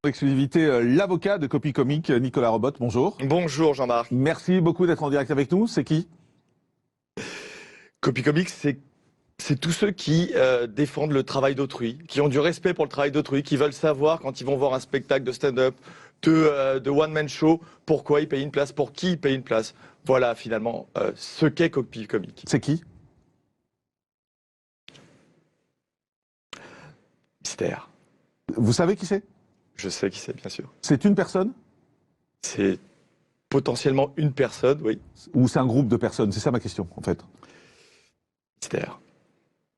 Exclusivité, l'avocat de Copy Comics, Nicolas Robot, bonjour. Bonjour Jean-Marc. Merci beaucoup d'être en direct avec nous. C'est qui? Copy Comics, c'est tous ceux qui défendent le travail d'autrui, qui ont du respect pour le travail d'autrui, qui veulent savoir quand ils vont voir un spectacle de stand-up, de one-man show, pourquoi ils payent une place, pour qui ils payent une place. Voilà finalement ce qu'est Copy Comics. C'est qui? Mystère. Vous savez qui c'est? Je sais qui c'est, bien sûr. C'est une personne? C'est potentiellement une personne, oui. Ou c'est un groupe de personnes? C'est ça ma question, en fait. Mystère.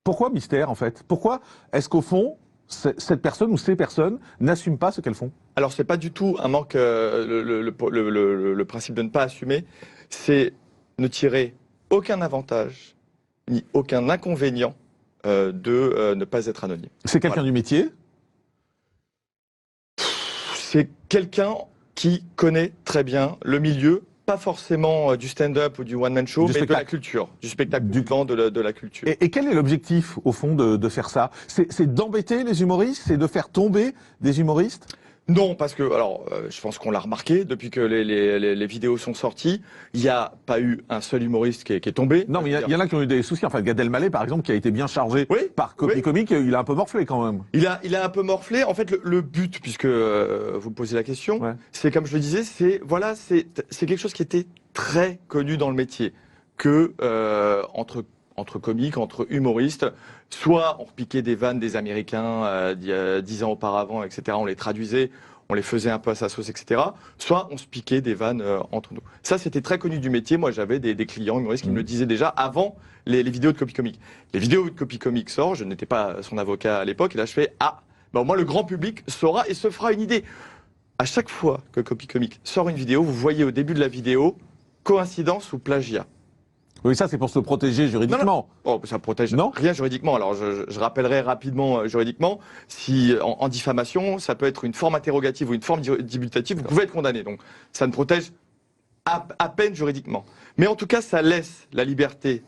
Pourquoi mystère, en fait? Pourquoi est-ce qu'au fond, cette personne ou ces personnes n'assument pas ce qu'elles font? Alors, c'est pas du tout un manque, le principe de ne pas assumer, c'est ne tirer aucun avantage ni aucun inconvénient de ne pas être anonyme. C'est quelqu'un du métier? C'est quelqu'un qui connaît très bien le milieu, pas forcément du stand-up ou du one-man show, Du mais de la spectacle. culture, du spectacle vivant, de la culture. Et quel est l'objectif, au fond, de faire ça? C'est d'embêter les humoristes? C'est de faire tomber des humoristes? Non, parce que, alors, je pense qu'on l'a remarqué, depuis que les vidéos sont sorties, il n'y a pas eu un seul humoriste qui est tombé. Non, mais il y en a qui ont eu des soucis. Enfin, Gad Elmaleh, par exemple, qui a été bien chargé Oui, par Copy oui. Comics, il a un peu morflé quand même. Il a un peu morflé. En fait, le but, puisque vous me posez la question, Ouais. c'est comme je le disais, c'est quelque chose qui était très connu dans le métier, que entre comiques, entre humoristes, soit on repiquait des vannes des Américains d'il y a 10 ans auparavant, etc. On les traduisait, on les faisait un peu à sa sauce, etc. Soit on se piquait des vannes entre nous. Ça, c'était très connu du métier. Moi, j'avais des clients humoristes qui me le disaient déjà avant les vidéos de Copy Comics. Les vidéos de Copy Comics sortent, je n'étais pas son avocat à l'époque, et là je fais « Ah, ben, au moins le grand public saura et se fera une idée ». À chaque fois que Copy Comics sort une vidéo, vous voyez au début de la vidéo coïncidence ou plagiat. Oui, ça, c'est pour se protéger juridiquement. Oh, ça protège Non. rien juridiquement. Alors, je rappellerai rapidement juridiquement, si en diffamation, ça peut être une forme interrogative ou une forme dubitative, vous pouvez être condamné. Donc, ça ne protège à peine juridiquement. Mais en tout cas, ça laisse la liberté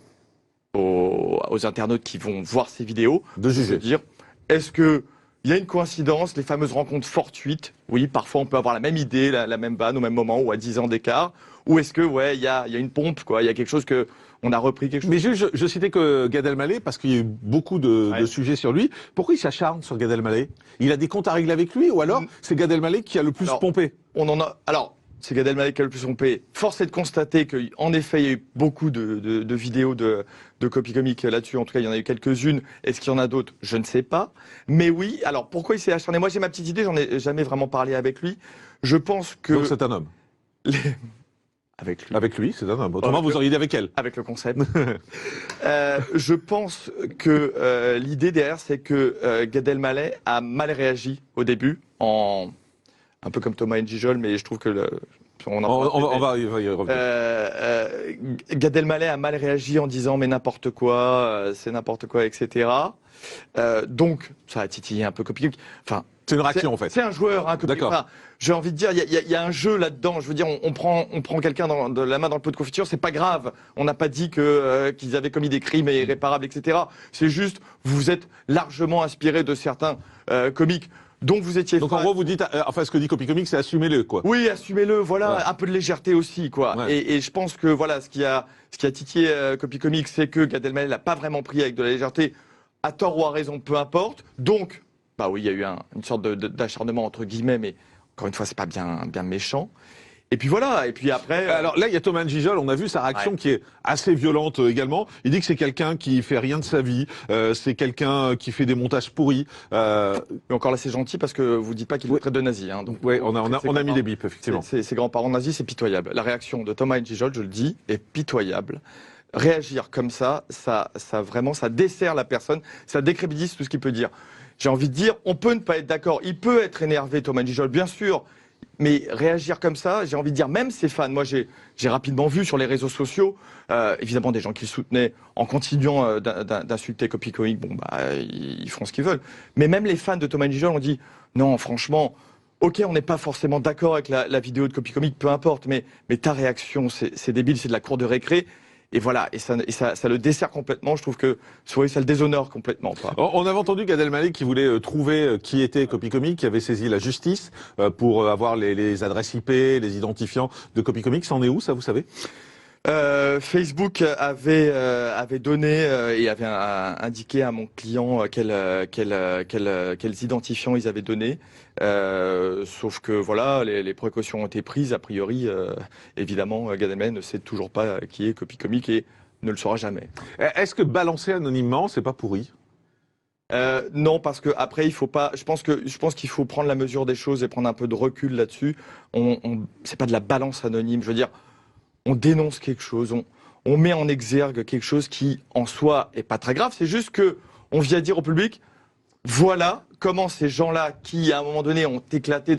aux internautes qui vont voir ces vidéos De juger. se dire, est-ce que il y a une coïncidence, les fameuses rencontres fortuites? Oui, parfois on peut avoir la même idée, la même vanne au même moment ou à 10 ans d'écart. Ou est-ce que, ouais, il y a une pompe, quoi, il y a quelque chose que on a repris quelque chose. Mais je citais que Gad Elmaleh, parce qu'il y a eu beaucoup de sujets sur lui. Pourquoi il s'acharne sur Gad Elmaleh? Il a des comptes à régler avec lui, ou alors c'est Gad Elmaleh qui a le plus pompé? On en a. Alors, c'est Gad Elmaleh qui a le plus pompé. Force est de constater qu'en effet, il y a eu beaucoup de vidéos de Copy Comics là-dessus. En tout cas, il y en a eu quelques-unes. Est-ce qu'il y en a d'autres? Je ne sais pas. Mais oui, alors pourquoi il s'est acharné? Moi, j'ai ma petite idée, j'en ai jamais vraiment parlé avec lui. Je pense que. Donc c'est un homme. Avec lui. Avec lui, c'est un homme. Autrement, vous auriez dit avec elle. Avec le concept. Je pense que l'idée derrière, c'est que Gad Elmaleh a mal réagi au début, un peu comme Thomas Njijol, mais je trouve que On va y revenir. Gad Elmaleh a mal réagi en disant mais n'importe quoi, c'est n'importe quoi, etc. Donc ça a titillé un peu Copy Comics. Enfin, c'est une réaction en fait. C'est un joueur, hein, D'accord. Enfin, j'ai envie de dire, il y a un jeu là-dedans. Je veux dire, on prend quelqu'un de la main dans le pot de confiture, c'est pas grave. On n'a pas dit qu'ils avaient commis des crimes irréparables, etc. C'est juste, vous êtes largement inspiré de certains comiques. Donc vous étiez. Donc en gros, vous dites, enfin ce que dit Copy Comics, c'est assumez-le, quoi. Oui, assumez-le, voilà, ouais. Un peu de légèreté aussi, quoi. Ouais. Et je pense que voilà, ce qui a titillé Copy Comics, c'est que Gad Elmaleh l'a pas vraiment pris avec de la légèreté, à tort ou à raison, peu importe. Donc, bah oui, il y a eu une sorte d'acharnement entre guillemets, mais encore une fois, c'est pas bien méchant. Et puis voilà, et puis après... Alors là, il y a Thomas Njijol, on a vu sa réaction qui est assez violente également. Il dit que c'est quelqu'un qui fait rien de sa vie, c'est quelqu'un qui fait des montages pourris. Mais encore là, c'est gentil parce que vous dites pas qu'il le traite de nazi. Hein, donc, oui, on a mis des bips, effectivement. Ses grands-parents nazis, c'est pitoyable. La réaction de Thomas Njijol, je le dis, est pitoyable. Réagir comme ça vraiment, ça dessert la personne, ça décrédibilise tout ce qu'il peut dire. J'ai envie de dire, on peut ne pas être d'accord, il peut être énervé, Thomas Njijol, bien sûr, mais réagir comme ça, j'ai envie de dire, même ses fans, moi j'ai rapidement vu sur les réseaux sociaux, évidemment des gens qui le soutenaient en continuant d'insulter Copy Comics, bon bah ils feront ce qu'ils veulent, mais même les fans de Thomas Njijol ont dit, non franchement, ok on n'est pas forcément d'accord avec la vidéo de Copy Comics, peu importe, mais ta réaction c'est débile, c'est de la cour de récré, Et voilà, et ça le dessert complètement. Je trouve que Souris, ça le déshonore complètement. Quoi. On avait entendu Gad Elmaleh qui voulait trouver qui était Copy Comics, qui avait saisi la justice pour avoir les adresses IP, les identifiants de Copy Comics. Ça en est où, ça, vous savez? Facebook avait donné et avait indiqué à mon client quels identifiants ils avaient donné. Sauf que voilà, les précautions ont été prises. A priori, évidemment, Gad Elmaleh ne sait toujours pas qui est Copy Comics et ne le saura jamais. Est-ce que balancer anonymement, c'est pas pourri? Non, parce que après il faut pas. Je pense qu'il faut prendre la mesure des choses et prendre un peu de recul là-dessus. C'est pas de la balance anonyme. Je veux dire, on dénonce quelque chose, on met en exergue quelque chose qui en soi est pas très grave. C'est juste que on vient dire au public, voilà comment ces gens-là qui à un moment donné ont éclaté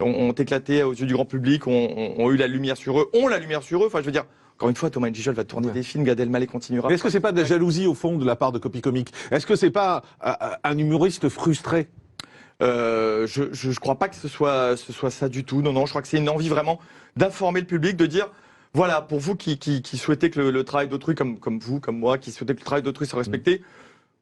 ont éclaté aux yeux du grand public, ont eu la lumière sur eux, ont la lumière sur eux. Enfin, je veux dire. Encore une fois, Thomas Njijol va tourner des films, Gad Elmaleh continuera. Mais est-ce que c'est pas de la jalousie au fond de la part de Copy Comics? Est-ce que c'est pas un humoriste frustré? Je crois pas que ce soit ça du tout. Non, je crois que c'est une envie vraiment d'informer le public, de dire, voilà, pour vous qui souhaitez que le travail d'autrui, comme vous, comme moi, qui souhaitez que le travail d'autrui soit respecté,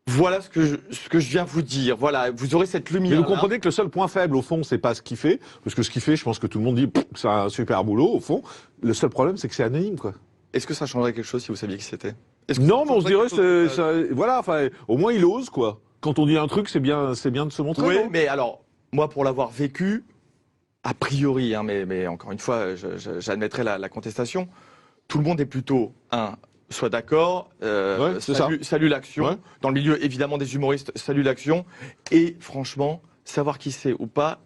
voilà ce que je viens vous dire. Voilà, vous aurez cette lumière. Mais vous comprenez que le seul point faible, au fond, c'est pas ce qu'il fait, parce que ce qu'il fait, je pense que tout le monde dit que c'est un super boulot, au fond. Le seul problème, c'est que c'est anonyme, quoi. Est-ce que ça changerait quelque chose si vous saviez qui c'était? Non, mais on se dirait, voilà, enfin, au moins il ose, quoi. Quand on dit un truc, c'est bien de se montrer. Oui, non mais alors, moi, pour l'avoir vécu, a priori, hein, mais encore une fois, j'admettrai la contestation, tout le monde est plutôt, soit d'accord, salue l'action. Ouais. Dans le milieu, évidemment, des humoristes, salue l'action. Et franchement, savoir qui c'est ou pas,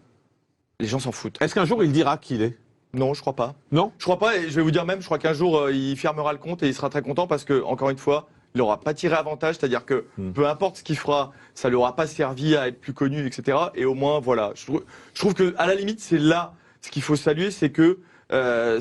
les gens s'en foutent. Est-ce qu'un jour il dira qui il est? Non, je crois pas. Non? Je crois pas, et je vais vous dire même, je crois qu'un jour, il fermera le compte et il sera très content parce que, encore une fois, il n'aura pas tiré avantage, c'est-à-dire que peu importe ce qu'il fera, ça lui aura pas servi à être plus connu, etc. Et au moins, voilà. Je trouve que, à la limite, c'est là ce qu'il faut saluer, c'est que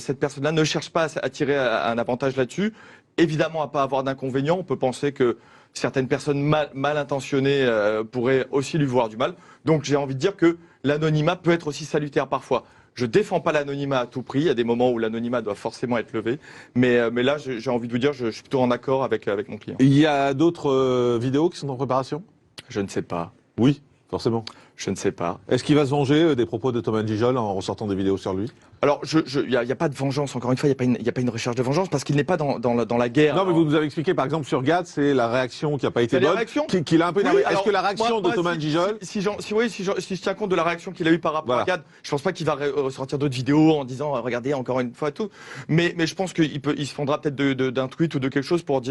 cette personne-là ne cherche pas à tirer un avantage là-dessus. Évidemment, à pas avoir d'inconvénients, on peut penser que certaines personnes mal intentionnées pourraient aussi lui voir du mal. Donc, j'ai envie de dire que l'anonymat peut être aussi salutaire parfois. Je défends pas l'anonymat à tout prix. Il y a des moments où l'anonymat doit forcément être levé. Mais là, j'ai envie de vous dire, je suis plutôt en accord avec mon client. Il y a d'autres vidéos qui sont en préparation? Je ne sais pas. Oui, forcément. Je ne sais pas. Est-ce qu'il va se venger des propos de Thomas Njijol en ressortant des vidéos sur lui? Alors, il y a pas de vengeance. Encore une fois, il y a pas une recherche de vengeance parce qu'il n'est pas dans la guerre. Non, mais vous nous avez expliqué, par exemple, sur Gad, c'est la réaction qui n'a pas été C'est la bonne, réaction qu'il a un peu énervé. Oui, Est-ce que la réaction de Thomas Njijol... Si je tiens compte de la réaction qu'il a eue par rapport à Gad, je pense pas qu'il va ressortir d'autres vidéos en disant regardez encore une fois tout. Mais je pense qu'il se fondra peut-être d'un tweet ou de quelque chose pour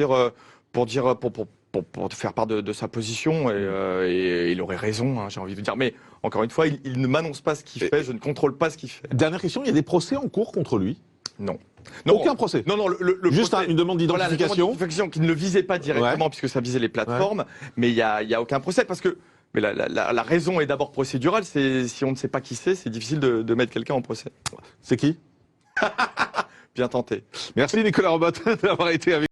faire part de sa position et il aurait raison, hein, j'ai envie de dire. Mais encore une fois, il ne m'annonce pas ce qu'il fait, je ne contrôle pas ce qu'il fait. Dernière question, il y a des procès en cours contre lui? Non. Aucun procès? Non, Juste procès, une demande d'identification? Voilà, qui ne le visait pas directement puisque ça visait les plateformes, mais il y a aucun procès parce que mais la raison est d'abord procédurale, c'est si on ne sait pas qui c'est difficile de mettre quelqu'un en procès. C'est qui? Bien tenté. Merci Nicolas Robot d'avoir été avec